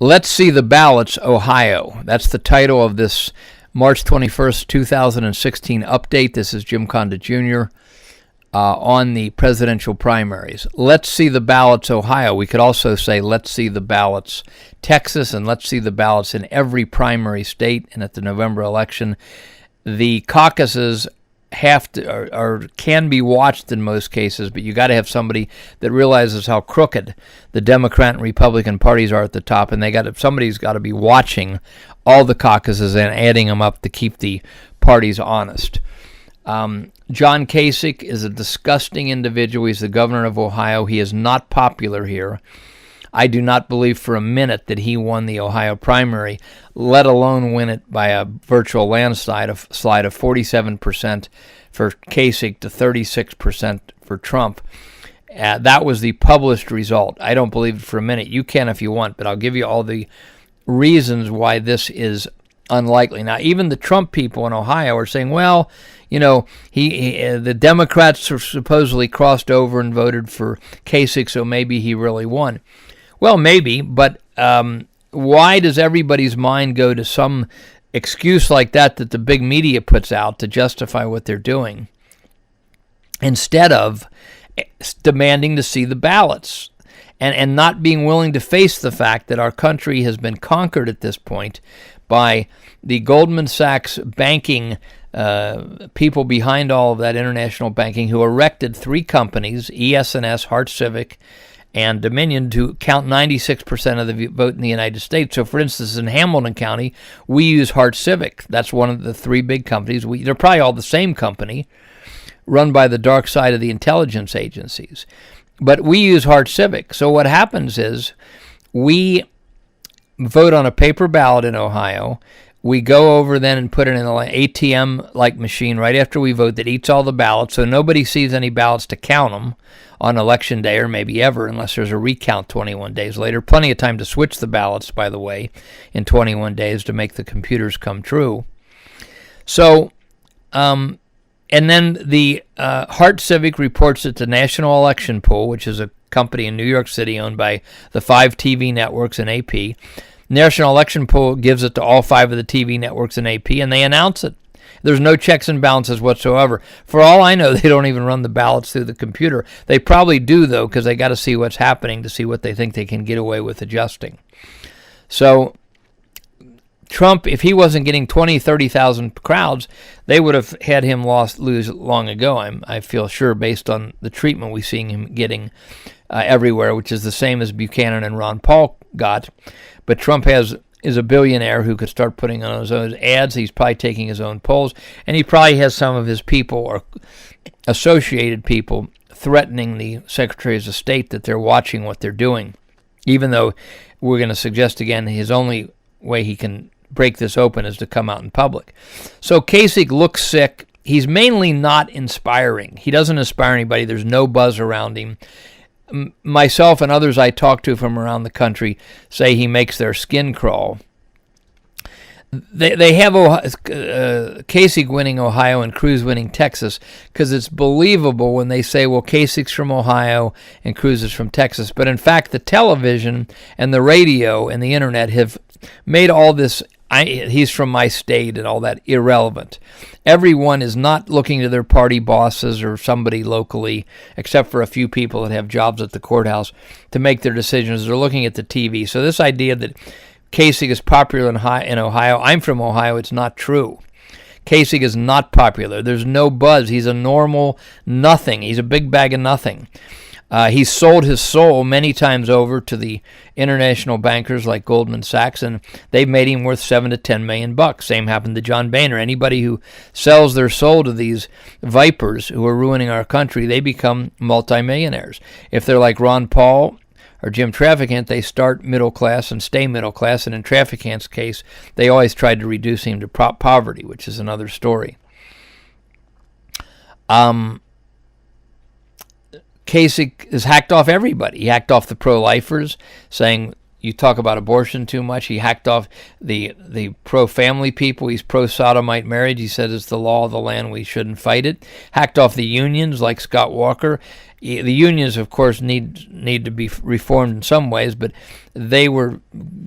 Let's see the ballots, Ohio. That's the title of this March 21st, 2016 update. This is Jim Condit Jr. On the presidential primaries. Let's see the ballots, Ohio. We could also say let's see the ballots, Texas, and let's see the ballots in every primary state and at the November election. The caucuses have to or can be watched in most cases, but you got to have somebody that realizes how crooked the Democrat and Republican parties are at the top, and somebody's got to be watching all the caucuses and adding them up to keep the parties honest. John Kasich is a disgusting individual. He's the governor of Ohio. He is not popular here. I do not believe for a minute that he won the Ohio primary, let alone win it by a virtual landslide of 47% for Kasich to 36% for Trump. That was the published result. I don't believe it for a minute. You can if you want, but I'll give you all the reasons why this is unlikely. Now, even the Trump people in Ohio are saying, well, you know, the Democrats are supposedly crossed over and voted for Kasich, so maybe he really won. Well, maybe, but why does everybody's mind go to some excuse like that the big media puts out to justify what they're doing, instead of demanding to see the ballots and not being willing to face the fact that our country has been conquered at this point by the Goldman Sachs banking people behind all of that international banking, who erected three companies, ES&S, Heart Civic, and Dominion, to count 96% of the vote in the United States. So, for instance, in Hamilton County, we use Heart Civic. That's one of the three big companies. They're probably all the same company, run by the dark side of the intelligence agencies. But we use Heart Civic. So what happens is we vote on a paper ballot in Ohio. We go over then and put it in an ATM-like machine right after we vote that eats all the ballots, so nobody sees any ballots to count them on Election Day, or maybe ever, unless there's a recount 21 days later. Plenty of time to switch the ballots, by the way, in 21 days to make the computers come true. So, and then the Heart Civic reports it to National Election Pool, which is a company in New York City owned by the 5 TV networks and AP. National Election Pool gives it to all 5 of the TV networks and AP, and they announce it. There's no checks and balances whatsoever. For all I know, they don't even run the ballots through the computer. They probably do, though, because they got to see what's happening to see what they think they can get away with adjusting. So Trump, if he wasn't getting 20, 30,000 crowds, they would have had him lose long ago, I feel sure, based on the treatment we're seeing him getting everywhere, which is the same as Buchanan and Ron Paul got. But Trump is a billionaire who could start putting on his own ads. He's probably taking his own polls, and he probably has some of his people or associated people threatening the secretaries of state that they're watching what they're doing, even though we're going to suggest again his only way he can break this open is to come out in public. So Kasich looks sick. He's mainly not inspiring. He doesn't inspire anybody. There's no buzz around him. Myself and others I talk to from around the country say he makes their skin crawl. They have Kasich winning Ohio and Cruz winning Texas because it's believable when they say, well, Kasich's from Ohio and Cruz is from Texas. But in fact, the television and the radio and the internet have made all this he's from my state and all that irrelevant. Everyone is not looking to their party bosses or somebody locally, except for a few people that have jobs at the courthouse, to make their decisions. They're looking at the TV. So this idea that Kasich is popular in Ohio, I'm from Ohio, it's not true. Kasich is not popular. There's no buzz. He's a normal nothing. He's a big bag of nothing. He's sold his soul many times over to the international bankers like Goldman Sachs, and they've made him worth $7 to $10 million. Same happened to John Boehner. Anybody who sells their soul to these vipers who are ruining our country, they become multimillionaires. If they're like Ron Paul or Jim Traficant, they start middle class and stay middle class, and in Traficant's case, they always tried to reduce him to poverty, which is another story. Kasich has hacked off everybody. He hacked off the pro-lifers, saying you talk about abortion too much. He hacked off the pro-family people. He's pro-sodomite marriage. He said it's the law of the land. We shouldn't fight it. Hacked off the unions like Scott Walker. The unions, of course, need to be reformed in some ways, but they were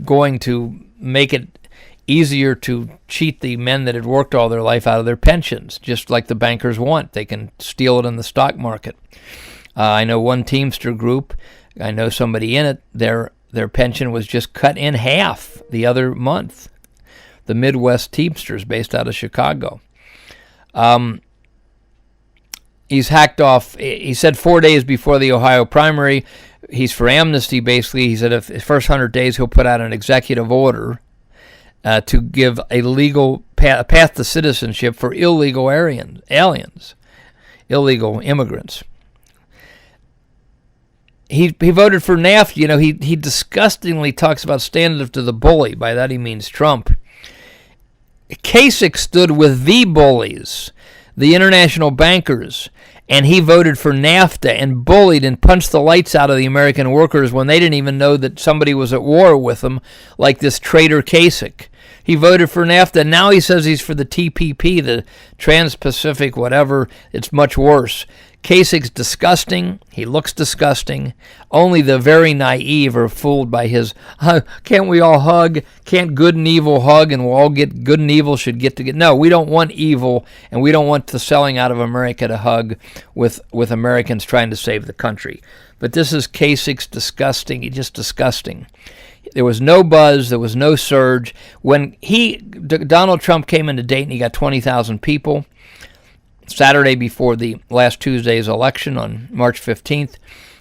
going to make it easier to cheat the men that had worked all their life out of their pensions, just like the bankers want. They can steal it in the stock market. I know one Teamster group, I know somebody in it, their pension was just cut in half the other month. The Midwest Teamsters, based out of Chicago. He's hacked off. He said 4 days before the Ohio primary, he's for amnesty, basically. He said if the first 100 days he'll put out an executive order to give a legal path to citizenship for illegal aliens, illegal immigrants. He voted for NAFTA. You know, he disgustingly talks about standing up to the bully. By that he means Trump. Kasich stood with the bullies, the international bankers, and he voted for NAFTA and bullied and punched the lights out of the American workers when they didn't even know that somebody was at war with them, like this traitor Kasich. He voted for NAFTA. Now he says he's for the TPP, the Trans-Pacific whatever. It's much worse. Kasich's disgusting. He looks disgusting. Only the very naive are fooled by his, can't we all hug? Can't good and evil hug and we'll all get, good and evil should get together? No, we don't want evil, and we don't want the selling out of America to hug with Americans trying to save the country. But this is Kasich's disgusting. He's just disgusting. There was no buzz. There was no surge. When Donald Trump came into Dayton, he got 20,000 people. Saturday before the last Tuesday's election on March 15th.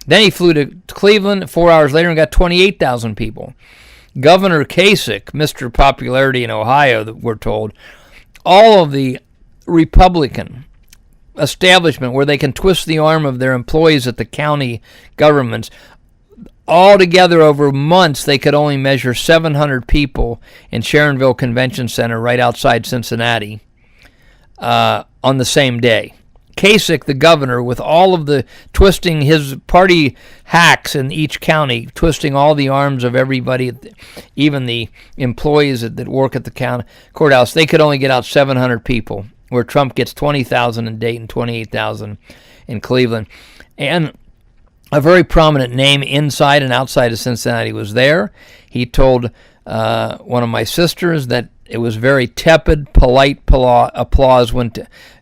Then he flew to Cleveland 4 hours later and got 28,000 people. Governor Kasich, Mr. Popularity in Ohio, we're told, all of the Republican establishment where they can twist the arm of their employees at the county governments, all together over months, they could only measure 700 people in Sharonville Convention Center right outside Cincinnati. On the same day. Kasich, the governor, with all of the twisting his party hacks in each county, twisting all the arms of everybody, even the employees that work at the county courthouse, they could only get out 700 people, where Trump gets 20,000 in Dayton, 28,000 in Cleveland. And a very prominent name inside and outside of Cincinnati was there. He told one of my sisters that it was very tepid, polite applause when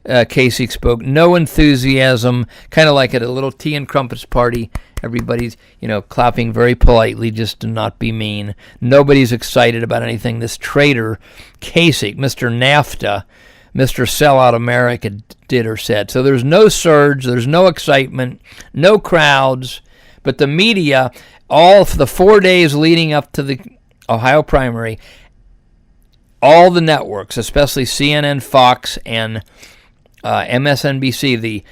Kasich spoke. No enthusiasm, kind of like at a little tea and crumpets party. Everybody's, clapping very politely just to not be mean. Nobody's excited about anything. This traitor, Kasich, Mr. NAFTA, Mr. Sellout America did or said. So there's no surge, there's no excitement, no crowds, but the media, all for the 4 days leading up to the Ohio primary, all the networks, especially CNN, Fox, and MSNBC, the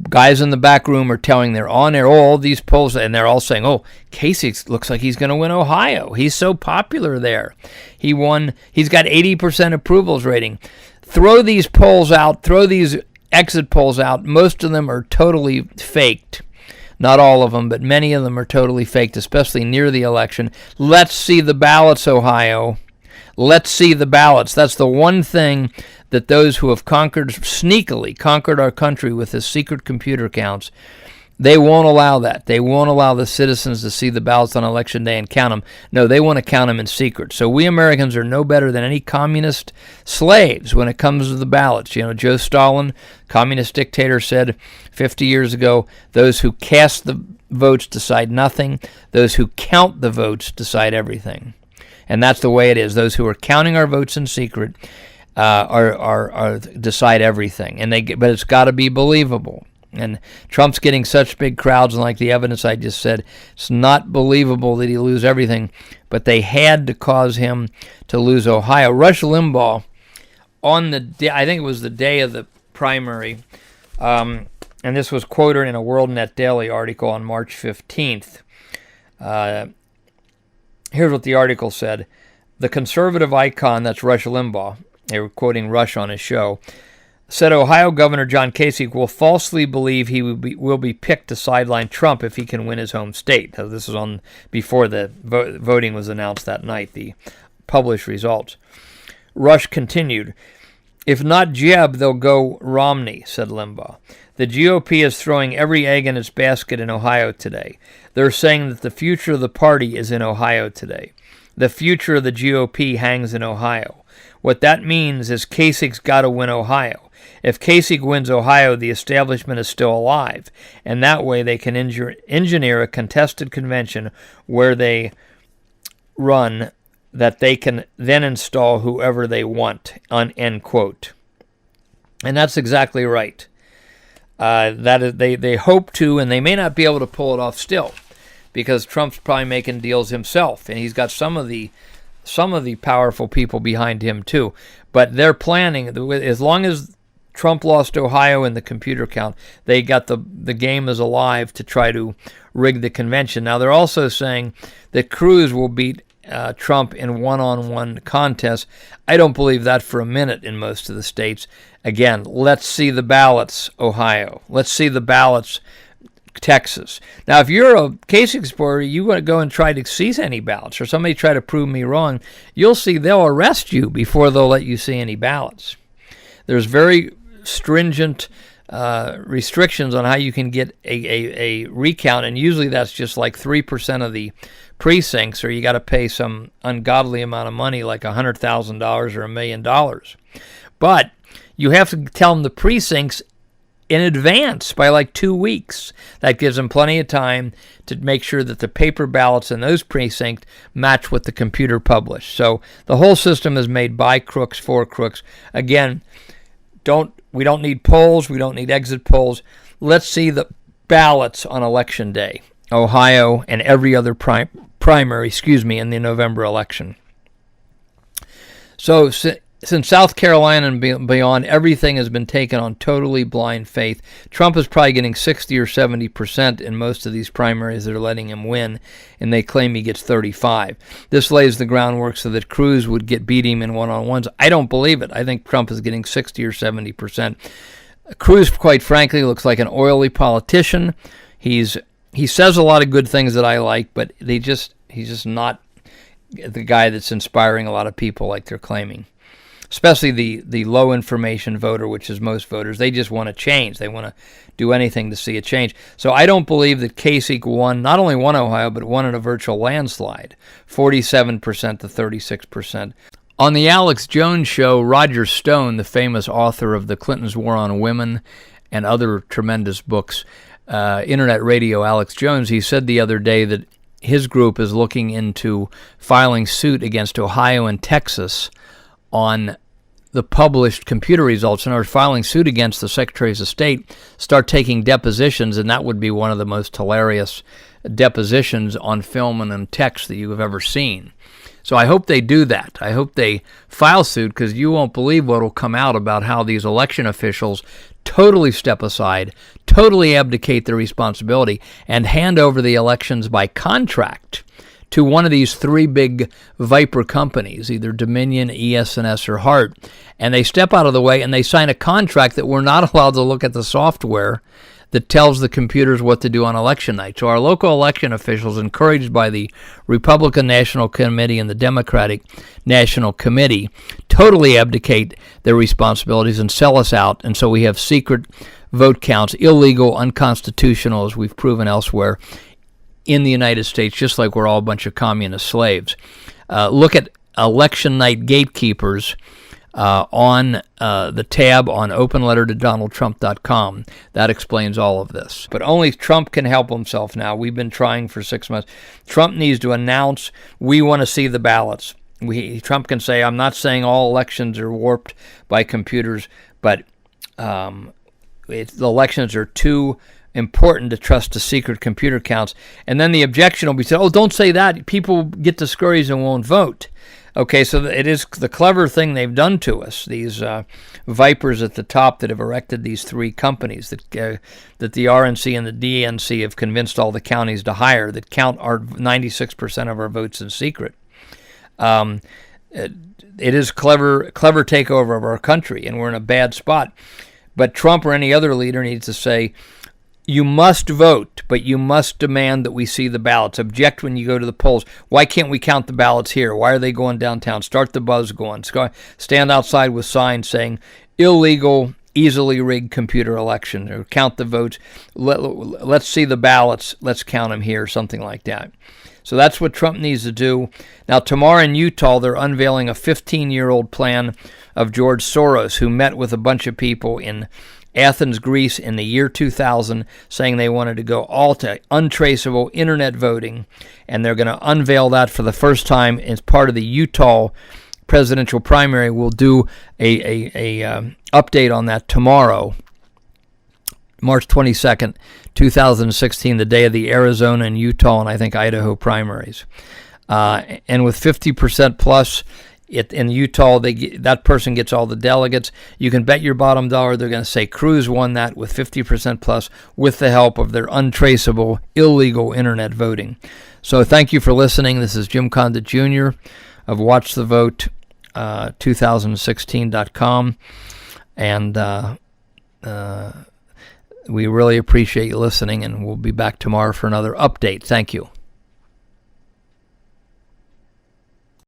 guys in the back room are telling they're on air, all these polls, and they're all saying, Kasich looks like he's going to win Ohio. He's so popular there. He's got 80% approvals rating. Throw these polls out, throw these exit polls out. Most of them are totally faked. Not all of them, but many of them are totally faked, especially near the election. Let's see the ballots, Ohio. Let's see the ballots. That's the one thing that those who have sneakily conquered our country with this secret computer counts, they won't allow that. They won't allow the citizens to see the ballots on Election Day and count them. No, they want to count them in secret. So we Americans are no better than any communist slaves when it comes to the ballots. Joe Stalin, communist dictator, said 50 years ago, those who cast the votes decide nothing. Those who count the votes decide everything. And that's the way it is. Those who are counting our votes in secret are decide everything. But it's got to be believable. And Trump's getting such big crowds, and like the evidence I just said, it's not believable that he lose everything. But they had to cause him to lose Ohio. Rush Limbaugh, on the day, I think it was the day of the primary, and this was quoted in a WorldNet Daily article on March 15th. Here's what the article said. The conservative icon, that's Rush Limbaugh, they were quoting Rush on his show, said Ohio Governor John Kasich will falsely believe he will be picked to sideline Trump if he can win his home state. So this was on before the voting was announced that night, the published results. Rush continued, If not Jeb, they'll go Romney, said Limbaugh. The GOP is throwing every egg in its basket in Ohio today. They're saying that the future of the party is in Ohio today. The future of the GOP hangs in Ohio. What that means is Kasich's got to win Ohio. If Kasich wins Ohio, the establishment is still alive, and that way they can engineer a contested convention where they run that they can then install whoever they want, end quote. And that's exactly right. That is, they hope to, and they may not be able to pull it off still, because Trump's probably making deals himself, and he's got some of the powerful people behind him too. But they're planning, as long as Trump lost Ohio in the computer count, they got the game is alive to try to rig the convention. Now they're also saying that Cruz will beat Trump in one-on-one contests. I don't believe that for a minute in most of the states. Again, let's see the ballots, Ohio. Let's see the ballots, Texas. Now, if you're a Kasich supporter, you want to go and try to seize any ballots, or somebody try to prove me wrong, you'll see they'll arrest you before they'll let you see any ballots. There's very stringent restrictions on how you can get a recount, and usually that's just like 3% of the precincts, or you got to pay some ungodly amount of money, like $100,000 or $1 million. But you have to tell them the precincts in advance by like 2 weeks. That gives them plenty of time to make sure that the paper ballots in those precincts match what the computer published. So the whole system is made by crooks for crooks. Again, we don't need polls. We don't need exit polls. Let's see the ballots on Election Day, Ohio and every other primary, in the November election. So since South Carolina and beyond, everything has been taken on totally blind faith. Trump is probably getting 60 or 70% in most of these primaries that are letting him win, and they claim he gets 35. This lays the groundwork so that Cruz would beat him in one-on-ones. I don't believe it. I think Trump is getting 60 or 70%. Cruz, quite frankly, looks like an oily politician. He says a lot of good things that I like, but he's just not the guy that's inspiring a lot of people like they're claiming. Especially the low information voter, which is most voters. They just want to change. They want to do anything to see a change. So I don't believe that Kasich not only won Ohio, but won in a virtual landslide, 47% to 36%. On the Alex Jones show, Roger Stone, the famous author of The Clintons' War on Women and other tremendous books, internet radio Alex Jones, he said the other day that his group is looking into filing suit against Ohio and Texas on the published computer results, and are filing suit against the Secretaries of State, start taking depositions, and that would be one of the most hilarious depositions on film and in text that you have ever seen. So I hope they do that. I hope they file suit, because you won't believe what will come out about how these election officials totally step aside, totally abdicate their responsibility, and hand over the elections by contract to one of these three big Viper companies, either Dominion, ES&S, or Hart, and they step out of the way and they sign a contract that we're not allowed to look at the software that tells the computers what to do on election night. So our local election officials, encouraged by the Republican National Committee and the Democratic National Committee, totally abdicate their responsibilities and sell us out, and so we have secret vote counts, illegal, unconstitutional, as we've proven elsewhere, in the United States, just like we're all a bunch of communist slaves. Look at election night gatekeepers on the tab on openlettertodonaldtrump.com. That explains all of this. But only Trump can help himself now. We've been trying for 6 months. Trump needs to announce, we want to see the ballots. Trump can say, I'm not saying all elections are warped by computers, but the elections are too important to trust to secret computer counts. And then the objection will be said, don't say that. People get discouraged and won't vote. Okay, so it is the clever thing they've done to us, these vipers at the top that have erected these three companies that the RNC and the DNC have convinced all the counties to hire, that count our 96% of our votes in secret. It is clever takeover of our country, and we're in a bad spot. But Trump or any other leader needs to say, You must vote, but you must demand that we see the ballots. Object when you go to the polls. Why can't we count the ballots here? Why are they going downtown? Start the buzz going. Stand outside with signs saying illegal, easily rigged computer election, or count the votes. Let's see the ballots. Let's count them here, something like that. So that's what Trump needs to do. Now, tomorrow in Utah, they're unveiling a 15-year-old plan of George Soros, who met with a bunch of people in Athens, Greece in the year 2000, saying they wanted to go all to untraceable internet voting, and they're going to unveil that for the first time as part of the Utah presidential primary. We'll do a update on that tomorrow, March 22nd, 2016, the day of the Arizona and Utah and I think Idaho primaries. And with 50% plus, in Utah, that person gets all the delegates. You can bet your bottom dollar they're going to say Cruz won that with 50% plus with the help of their untraceable, illegal internet voting. So thank you for listening. This is Jim Condit Jr. of WatchTheVote2016.com. And we really appreciate you listening, and we'll be back tomorrow for another update. Thank you.